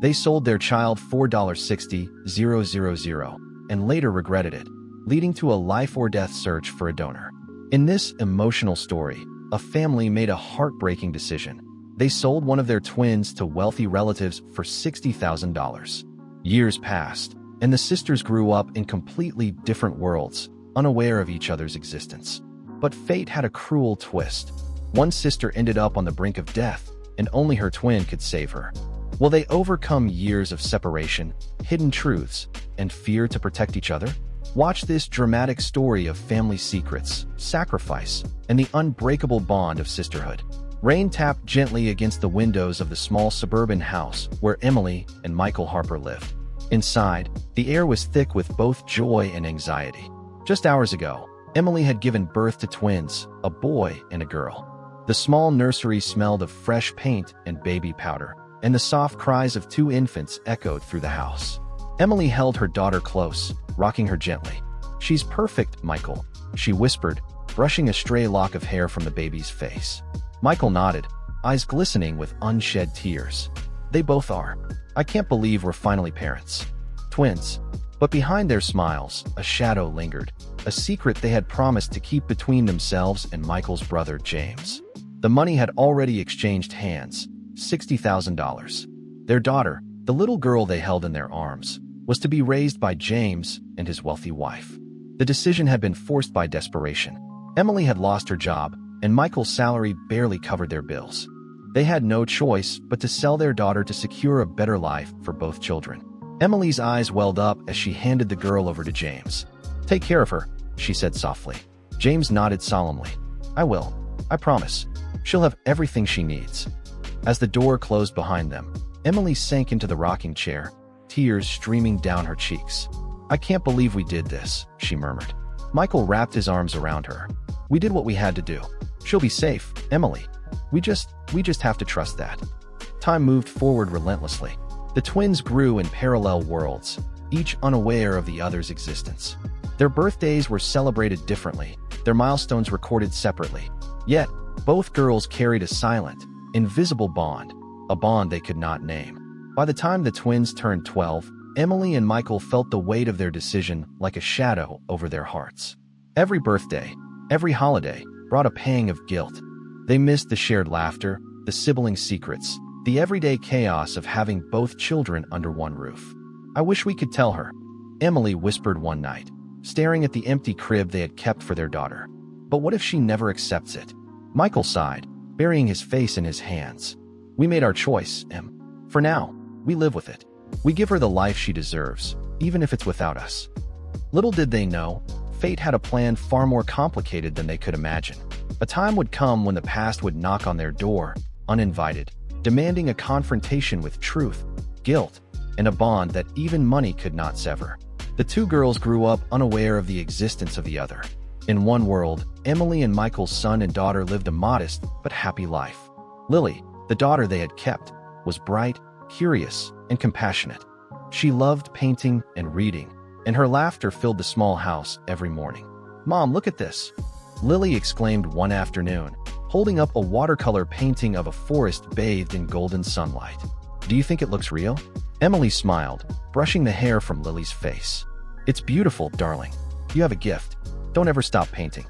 They sold their child $4.60,000 and later regretted it, leading to a life-or-death search for a donor. In this emotional story, a family made a heartbreaking decision. They sold one of their twins to wealthy relatives for $60,000. Years passed, and the sisters grew up in completely different worlds, unaware of each other's existence. But fate had a cruel twist. One sister ended up on the brink of death, and only her twin could save her. Will they overcome years of separation, hidden truths, and fear to protect each other? Watch this dramatic story of family secrets, sacrifice, and the unbreakable bond of sisterhood. Rain tapped gently against the windows of the small suburban house where Emily and Michael Harper lived. Inside, the air was thick with both joy and anxiety. Just hours ago, Emily had given birth to twins, a boy and a girl. The small nursery smelled of fresh paint and baby powder, and the soft cries of two infants echoed through the house. Emily held her daughter close, rocking her gently. "She's perfect, Michael," she whispered, brushing a stray lock of hair from the baby's face. Michael nodded, eyes glistening with unshed tears. "They both are. I can't believe we're finally parents." Twins. But behind their smiles, a shadow lingered, a secret they had promised to keep between themselves and Michael's brother, James. The money had already exchanged hands, $60,000. Their daughter, the little girl they held in their arms, was to be raised by James and his wealthy wife. The decision had been forced by desperation. Emily had lost her job, and Michael's salary barely covered their bills. They had no choice but to sell their daughter to secure a better life for both children. Emily's eyes welled up as she handed the girl over to James. "Take care of her," she said softly. James nodded solemnly. "I will. I promise. She'll have everything she needs." As the door closed behind them, Emily sank into the rocking chair, tears streaming down her cheeks. "I can't believe we did this," she murmured. Michael wrapped his arms around her. "We did what we had to do. She'll be safe, Emily. We just have to trust that." Time moved forward relentlessly. The twins grew in parallel worlds, each unaware of the other's existence. Their birthdays were celebrated differently, their milestones recorded separately. Yet, both girls carried a silent, invisible bond, a bond they could not name. By the time the twins turned 12, Emily and Michael felt the weight of their decision like a shadow over their hearts. Every birthday, every holiday, brought a pang of guilt. They missed the shared laughter, the sibling secrets, the everyday chaos of having both children under one roof. "I wish we could tell her," Emily whispered one night, staring at the empty crib they had kept for their daughter. "But what if she never accepts it?" Michael sighed, burying his face in his hands. "We made our choice, Em. For now, we live with it. We give her the life she deserves, even if it's without us." Little did they know, fate had a plan far more complicated than they could imagine. A time would come when the past would knock on their door, uninvited, demanding a confrontation with truth, guilt, and a bond that even money could not sever. The two girls grew up unaware of the existence of the other. In one world, Emily and Michael's son and daughter lived a modest but happy life. Lily, the daughter they had kept, was bright, curious, and compassionate. She loved painting and reading, and her laughter filled the small house every morning. "Mom, look at this," Lily exclaimed one afternoon, holding up a watercolor painting of a forest bathed in golden sunlight. "Do you think it looks real?" Emily smiled, brushing the hair from Lily's face. "It's beautiful, darling. You have a gift. Don't ever stop painting."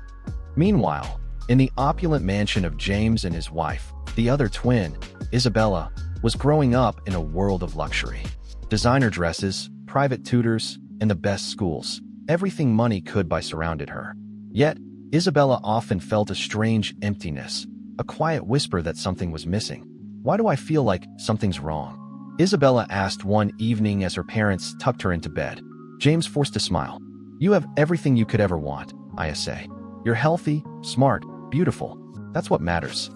Meanwhile, in the opulent mansion of James and his wife, the other twin, Isabella, was growing up in a world of luxury. Designer dresses, private tutors, and the best schools. Everything money could buy surrounded her. Yet, Isabella often felt a strange emptiness, a quiet whisper that something was missing. "Why do I feel like something's wrong?" Isabella asked one evening as her parents tucked her into bed. James forced a smile. "You have everything you could ever want, I say. You're healthy, smart, beautiful. That's what matters."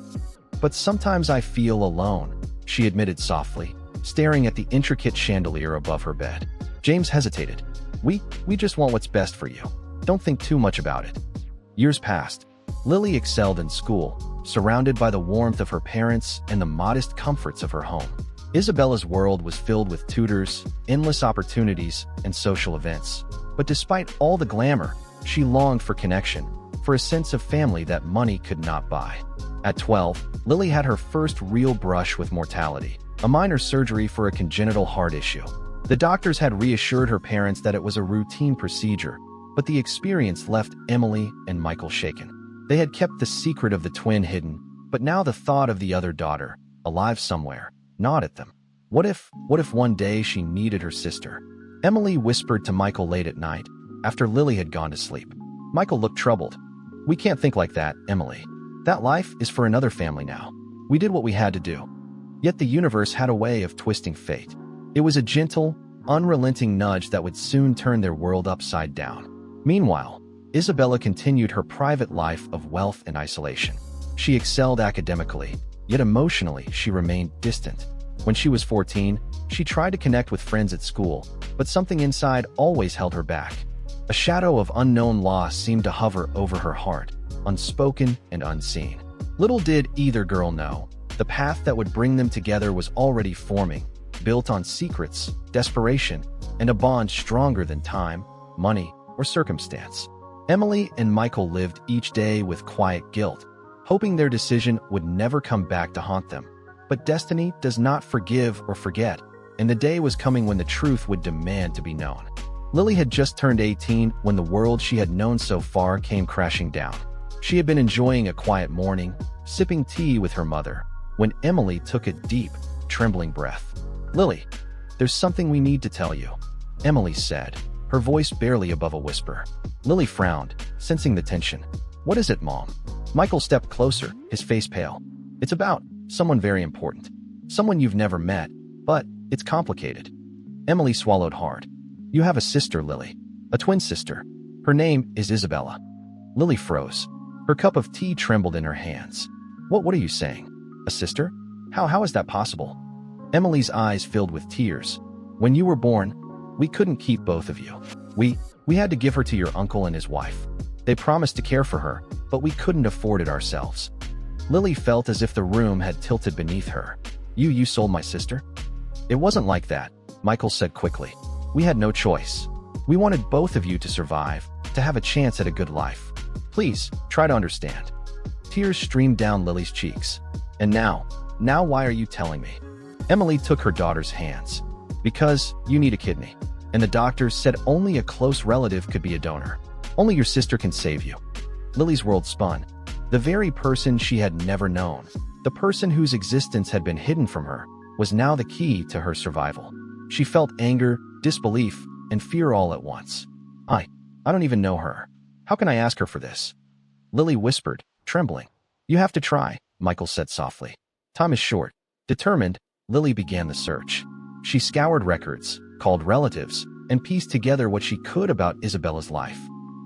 "But sometimes I feel alone," she admitted softly, staring at the intricate chandelier above her bed. James hesitated. We just want what's best for you. Don't think too much about it." Years passed. Lily excelled in school, surrounded by the warmth of her parents and the modest comforts of her home. Isabella's world was filled with tutors, endless opportunities, and social events. But despite all the glamour, she longed for connection, for a sense of family that money could not buy. At 12, Lily had her first real brush with mortality, a minor surgery for a congenital heart issue. The doctors had reassured her parents that it was a routine procedure, but the experience left Emily and Michael shaken. They had kept the secret of the twin hidden, but now the thought of the other daughter, alive somewhere, gnawed at them. What if one day she needed her sister? Emily whispered to Michael late at night, after Lily had gone to sleep. Michael looked troubled. "We can't think like that, Emily. That life is for another family now. We did what we had to do." Yet the universe had a way of twisting fate. It was a gentle, unrelenting nudge that would soon turn their world upside down. Meanwhile, Isabella continued her private life of wealth and isolation. She excelled academically, yet emotionally she remained distant. When she was 14, she tried to connect with friends at school, but something inside always held her back. A shadow of unknown loss seemed to hover over her heart, unspoken and unseen. Little did either girl know, the path that would bring them together was already forming, built on secrets, desperation, and a bond stronger than time, money, or circumstance. Emily and Michael lived each day with quiet guilt, hoping their decision would never come back to haunt them. But destiny does not forgive or forget, and the day was coming when the truth would demand to be known. Lily had just turned 18 when the world she had known so far came crashing down. She had been enjoying a quiet morning, sipping tea with her mother, when Emily took a deep, trembling breath. "Lily, there's something we need to tell you," Emily said, her voice barely above a whisper. Lily frowned, sensing the tension. "What is it, Mom?" Michael stepped closer, his face pale. "It's about someone very important. Someone you've never met, but it's complicated." Emily swallowed hard. "You have a sister, Lily. A twin sister. Her name is Isabella." Lily froze. Her cup of tea trembled in her hands. What are you saying? A sister? How is that possible?" Emily's eyes filled with tears. "When you were born, we couldn't keep both of you. We had to give her to your uncle and his wife. They promised to care for her, but we couldn't afford it ourselves." Lily felt as if the room had tilted beneath her. You sold my sister?" "It wasn't like that," Michael said quickly. "We had no choice. We wanted both of you to survive, to have a chance at a good life. Please, try to understand." Tears streamed down Lily's cheeks. "And now why are you telling me?" Emily took her daughter's hands. "Because you need a kidney. And the doctors said only a close relative could be a donor. Only your sister can save you." Lily's world spun. The very person she had never known, the person whose existence had been hidden from her, was now the key to her survival. She felt anger, disbelief, and fear all at once. I don't even know her. How can I ask her for this?" Lily whispered, trembling. "You have to try," Michael said softly. "Time is short." Determined, Lily began the search. She scoured records, called relatives, and pieced together what she could about Isabella's life.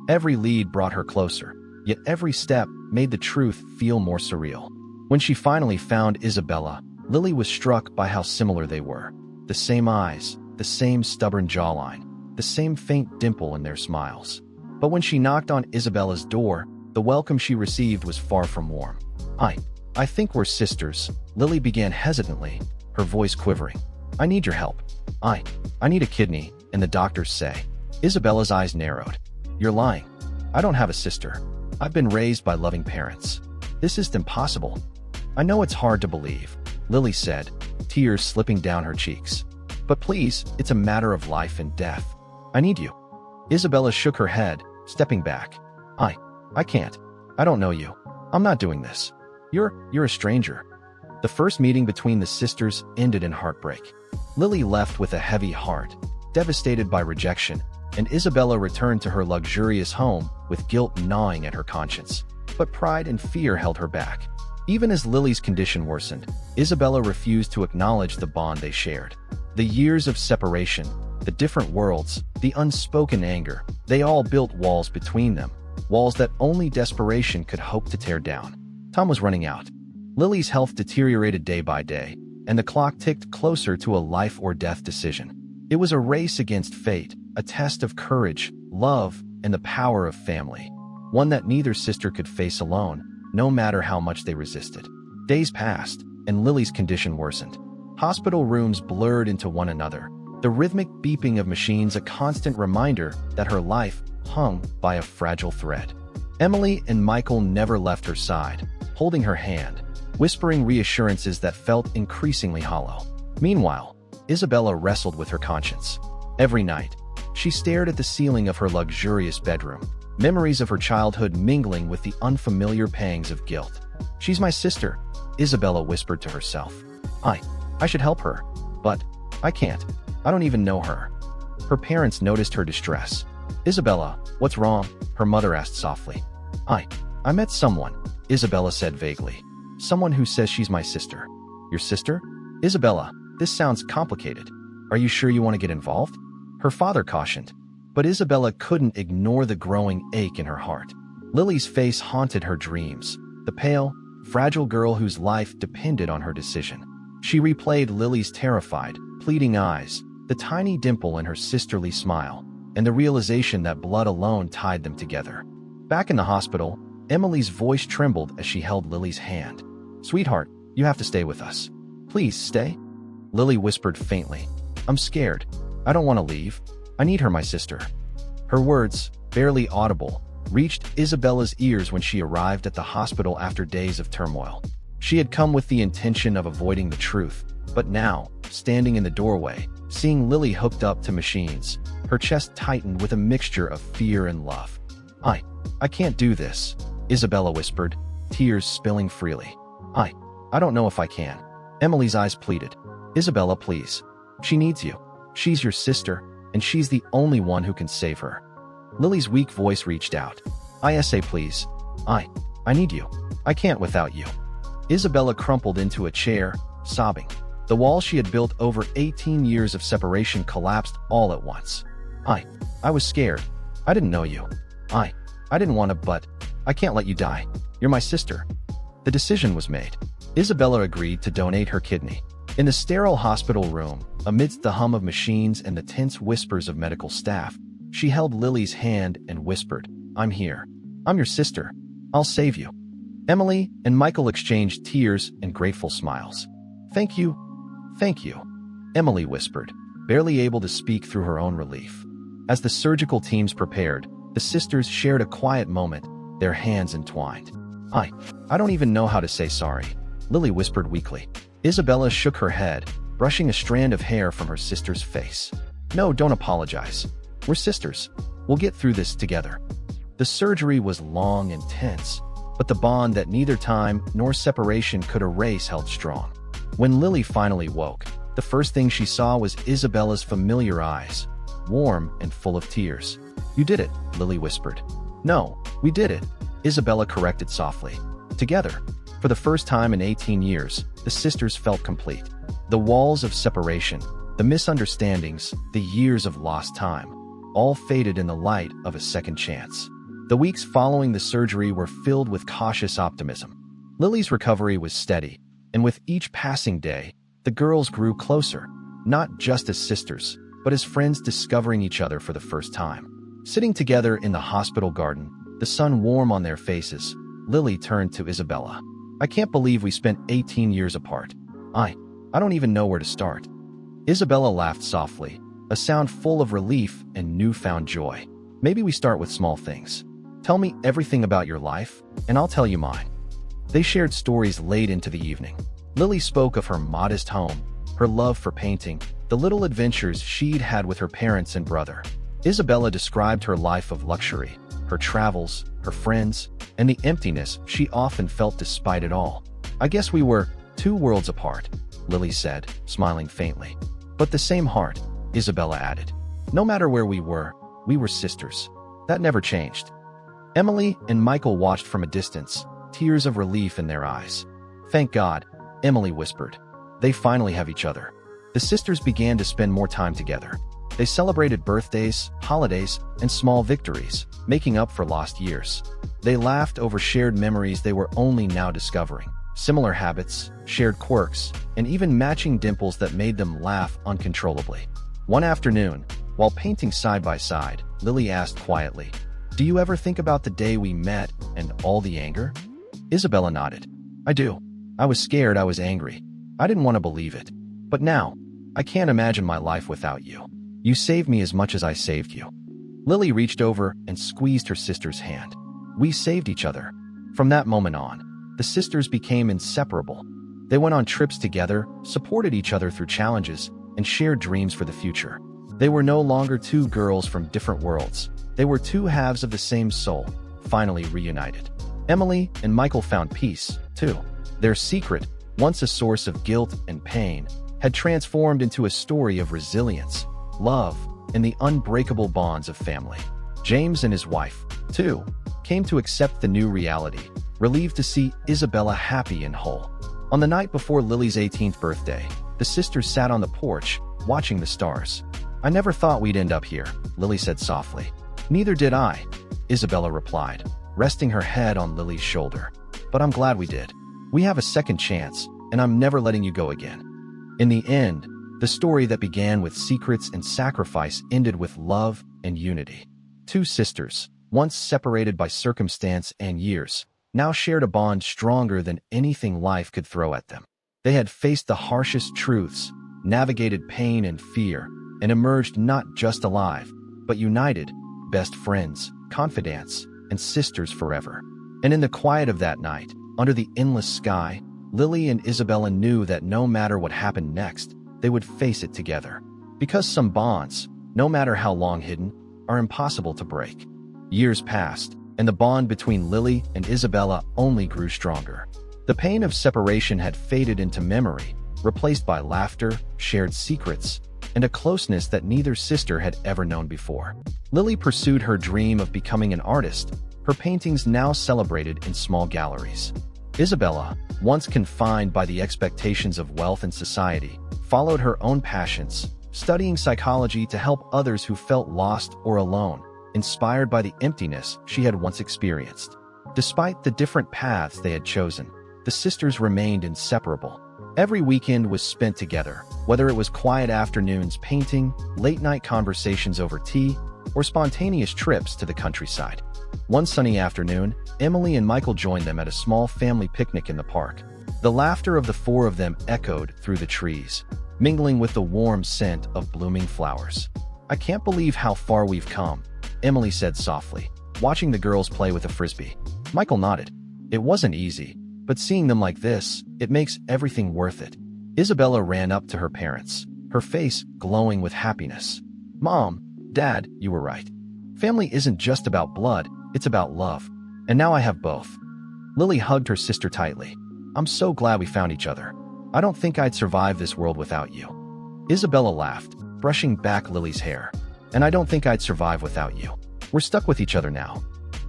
Every lead brought her closer, yet every step made the truth feel more surreal. When she finally found Isabella, Lily was struck by how similar they were. The same eyes, the same stubborn jawline, the same faint dimple in their smiles. But when she knocked on Isabella's door, the welcome she received was far from warm. I think we're sisters," Lily began hesitantly, her voice quivering. "I need your help. I need a kidney, and the doctors say." Isabella's eyes narrowed. "You're lying. I don't have a sister. I've been raised by loving parents. This is impossible." "I know it's hard to believe," Lily said, tears slipping down her cheeks. "But please, it's a matter of life and death. I need you." Isabella shook her head, stepping back. I can't. I don't know you. I'm not doing this. You're a stranger." The first meeting between the sisters ended in heartbreak. Lily left with a heavy heart, devastated by rejection, and Isabella returned to her luxurious home with guilt gnawing at her conscience. But pride and fear held her back. Even as Lily's condition worsened, Isabella refused to acknowledge the bond they shared. The years of separation, the different worlds, the unspoken anger, they all built walls between them, walls that only desperation could hope to tear down. Time was running out. Lily's health deteriorated day by day, and the clock ticked closer to a life or death decision. It was a race against fate, a test of courage, love, and the power of family, one that neither sister could face alone, no matter how much they resisted. Days passed, and Lily's condition worsened. Hospital rooms blurred into one another, the rhythmic beeping of machines a constant reminder that her life hung by a fragile thread. Emily and Michael never left her side, holding her hand, whispering reassurances that felt increasingly hollow. Meanwhile, Isabella wrestled with her conscience. Every night, she stared at the ceiling of her luxurious bedroom, memories of her childhood mingling with the unfamiliar pangs of guilt. "She's my sister," Isabella whispered to herself. I should help her, but I can't. I don't even know her." Her parents noticed her distress. "Isabella, what's wrong?" her mother asked softly. I met someone," Isabella said vaguely. "Someone who says she's my sister." "Your sister?" "Isabella, this sounds complicated. Are you sure you want to get involved?" her father cautioned. But Isabella couldn't ignore the growing ache in her heart. Lily's face haunted her dreams, the pale, fragile girl whose life depended on her decision. She replayed Lily's terrified, pleading eyes, the tiny dimple in her sisterly smile, and the realization that blood alone tied them together. Back in the hospital, Emily's voice trembled as she held Lily's hand. "Sweetheart, you have to stay with us. Please stay." Lily whispered faintly. "I'm scared. I don't want to leave. I need her, my sister." Her words, barely audible, reached Isabella's ears when she arrived at the hospital after days of turmoil. She had come with the intention of avoiding the truth, but now, standing in the doorway, seeing Lily hooked up to machines, her chest tightened with a mixture of fear and love. I can't do this," Isabella whispered, tears spilling freely. I don't know if I can." Emily's eyes pleaded. "Isabella, please. She needs you. She's your sister, and she's the only one who can save her." Lily's weak voice reached out. "Isa, please. I need you. I can't without you." Isabella crumpled into a chair, sobbing. The wall she had built over 18 years of separation collapsed all at once. I was scared. I didn't know you. I didn't want to, but I can't let you die. You're my sister." The decision was made. Isabella agreed to donate her kidney. In the sterile hospital room, amidst the hum of machines and the tense whispers of medical staff, she held Lily's hand and whispered, "I'm here. I'm your sister. I'll save you." Emily and Michael exchanged tears and grateful smiles. "Thank you. Thank you," Emily whispered, barely able to speak through her own relief. As the surgical teams prepared, the sisters shared a quiet moment, their hands entwined. I don't even know how to say sorry," Lily whispered weakly. Isabella shook her head, brushing a strand of hair from her sister's face. "No, don't apologize. We're sisters. We'll get through this together." The surgery was long and tense, but the bond that neither time nor separation could erase held strong. When Lily finally woke, the first thing she saw was Isabella's familiar eyes, warm and full of tears. "You did it," Lily whispered. "No, we did it," Isabella corrected softly. Together, for the first time in 18 years, the sisters felt complete. The walls of separation, the misunderstandings, the years of lost time, all faded in the light of a second chance. The weeks following the surgery were filled with cautious optimism. Lily's recovery was steady, and with each passing day, the girls grew closer, not just as sisters, but as friends discovering each other for the first time. Sitting together in the hospital garden, the sun warm on their faces, Lily turned to Isabella. "I can't believe we spent 18 years apart. I don't even know where to start." Isabella laughed softly, a sound full of relief and newfound joy. "Maybe we start with small things. Tell me everything about your life, and I'll tell you mine." They shared stories late into the evening. Lily spoke of her modest home, her love for painting, the little adventures she'd had with her parents and brother. Isabella described her life of luxury, her travels, her friends, and the emptiness she often felt despite it all. "I guess we were 2 worlds apart," Lily said, smiling faintly. "But the same heart," Isabella added. "No matter where we were sisters. That never changed." Emily and Michael watched from a distance, tears of relief in their eyes. "Thank God," Emily whispered. "They finally have each other." The sisters began to spend more time together. They celebrated birthdays, holidays, and small victories, making up for lost years. They laughed over shared memories they were only now discovering, similar habits, shared quirks, and even matching dimples that made them laugh uncontrollably. One afternoon, while painting side by side, Lily asked quietly, "Do you ever think about the day we met and all the anger?" Isabella nodded. "I do. I was scared, I was angry. I didn't want to believe it. But now, I can't imagine my life without you. You saved me as much as I saved you." Lily reached over and squeezed her sister's hand. "We saved each other." From that moment on, the sisters became inseparable. They went on trips together, supported each other through challenges, and shared dreams for the future. They were no longer two girls from different worlds. They were two halves of the same soul, finally reunited. Emily and Michael found peace, too. Their secret, once a source of guilt and pain, had transformed into a story of resilience, love, and the unbreakable bonds of family. James and his wife, too, came to accept the new reality, relieved to see Isabella happy and whole. On the night before Lily's 18th birthday, the sisters sat on the porch, watching the stars. "I never thought we'd end up here," Lily said softly. "Neither did I," Isabella replied, resting her head on Lily's shoulder. "But I'm glad we did. We have a second chance, and I'm never letting you go again." In the end, the story that began with secrets and sacrifice ended with love and unity. Two sisters, once separated by circumstance and years, now shared a bond stronger than anything life could throw at them. They had faced the harshest truths, navigated pain and fear, and emerged not just alive, but united, best friends, confidants, and sisters forever. And in the quiet of that night, under the endless sky, Lily and Isabella knew that no matter what happened next, they would face it together. Because some bonds, no matter how long hidden, are impossible to break. Years passed, and the bond between Lily and Isabella only grew stronger. The pain of separation had faded into memory, replaced by laughter, shared secrets, and a closeness that neither sister had ever known before. Lily pursued her dream of becoming an artist, her paintings now celebrated in small galleries. Isabella, once confined by the expectations of wealth and society, followed her own passions, studying psychology to help others who felt lost or alone, inspired by the emptiness she had once experienced. Despite the different paths they had chosen, the sisters remained inseparable. Every weekend was spent together, whether it was quiet afternoons painting, late-night conversations over tea, or spontaneous trips to the countryside. One sunny afternoon, Emily and Michael joined them at a small family picnic in the park. The laughter of the four of them echoed through the trees, mingling with the warm scent of blooming flowers. "I can't believe how far we've come," Emily said softly, watching the girls play with a frisbee. Michael nodded. "It wasn't easy, but seeing them like this, it makes everything worth it." Isabella ran up to her parents, her face glowing with happiness. "Mom, Dad, you were right. Family isn't just about blood, it's about love. And now I have both." Lily hugged her sister tightly. "I'm so glad we found each other. I don't think I'd survive this world without you." Isabella laughed, brushing back Lily's hair. "And I don't think I'd survive without you. We're stuck with each other now."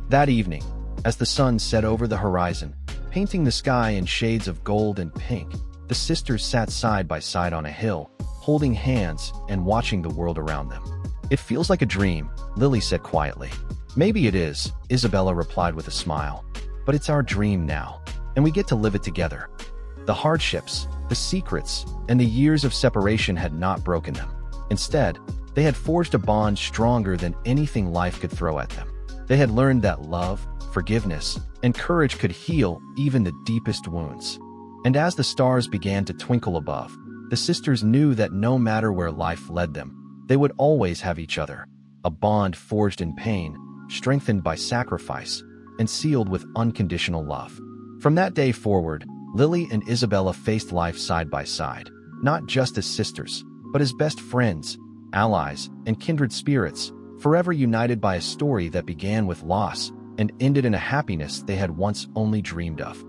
That evening, as the sun set over the horizon, painting the sky in shades of gold and pink, the sisters sat side by side on a hill, holding hands and watching the world around them. "It feels like a dream," Lily said quietly. "Maybe it is," Isabella replied with a smile. "But it's our dream now, and we get to live it together." The hardships, the secrets, and the years of separation had not broken them. Instead, they had forged a bond stronger than anything life could throw at them. They had learned that love, forgiveness, and courage could heal even the deepest wounds. And as the stars began to twinkle above, the sisters knew that no matter where life led them, they would always have each other, a bond forged in pain, strengthened by sacrifice, and sealed with unconditional love. From that day forward, Lily and Isabella faced life side by side, not just as sisters, but as best friends, allies, and kindred spirits, forever united by a story that began with loss and ended in a happiness they had once only dreamed of.